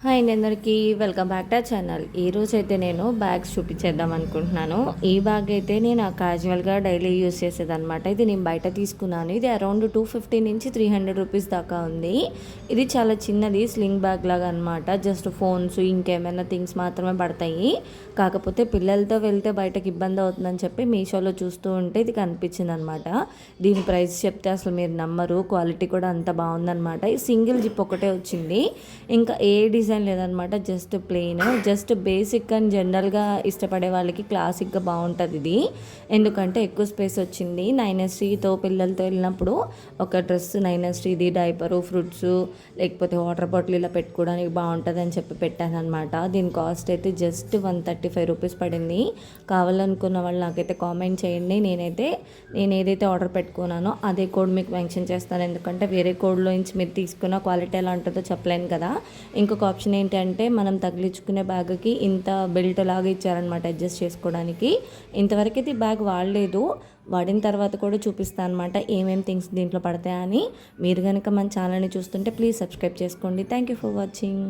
Hi అండి అందరికీ welcome back to channel. ఈరోజు అయితే నేను బ్యాగ్స్ చూపించేద్దాం అనుకుంటున్నాను. ఈ బ్యాగ్ అయితే నేను క్యాజువల్గా డైలీ యూస్ చేసేదన్నమాట. ఇది నేను బయట తీసుకున్నాను. ఇది అరౌండ్ 250 నుంచి 300 రూపీస్ దాకా ఉంది. ఇది చాలా చిన్నది స్లింగ్ బ్యాగ్ లాగా అనమాట. జస్ట్ ఫోన్స్ ఇంకేమైనా థింగ్స్ మాత్రమే పడతాయి. కాకపోతే పిల్లలతో వెళ్తే బయటకు ఇబ్బంది అవుతుందని చెప్పి మీషోలో చూస్తూ ఉంటే ఇది కనిపించింది అనమాట. దీని ప్రైస్ చెప్తే అసలు మీరు నమ్మరు. క్వాలిటీ కూడా అంత బాగుందన్నమాట. ఈ సింగిల్ జిప్ ఒకటే వచ్చింది. ఇంకా ఏ డిజైన్ లేదనమాట. Just plain, just basic and జనరల్గా ఇష్టపడే వాళ్ళకి క్లాసిక్గా బాగుంటుంది ఇది. ఎందుకంటే ఎక్కువ స్పేస్ వచ్చింది. 9STతో పిల్లలతో వెళ్ళినప్పుడు ఒక డ్రెస్ 9STది, డైపరు, ఫ్రూట్స్ లేకపోతే వాటర్ బాటిల్ ఇలా పెట్టుకోవడానికి బాగుంటుంది అని చెప్పి పెట్టాను అనమాట. దీని కాస్ట్ అయితే జస్ట్ 135 రూపీస్ పడింది. కావాలనుకున్న వాళ్ళు నాకైతే కామెంట్ చేయండి. నేను ఏదైతే ఆర్డర్ పెట్టుకున్నానో అదే కోడ్ మీకు మెన్షన్ చేస్తాను. ఎందుకంటే వేరే కోడ్లో నుంచి మీరు తీసుకున్న క్వాలిటీ ఎలా ఉంటుందో చెప్పలేను కదా. ఇంకొక ఆప్షన్ ఏంటంటే మనం తగిలించుకునే బ్యాగ్కి ఇంత బెల్ట్ లాగా ఇచ్చారనమాట అడ్జస్ట్ చేసుకోవడానికి. ఇంతవరకు అయితే బ్యాగ్ వాడలేదు. వాడిన తర్వాత కూడా చూపిస్తాను అనమాట ఏమేమి థింగ్స్ దీంట్లో పడతాయని. మీరు కనుక మన ఛానల్ని చూస్తుంటే ప్లీజ్ సబ్స్క్రైబ్ చేసుకోండి. Thank you for watching.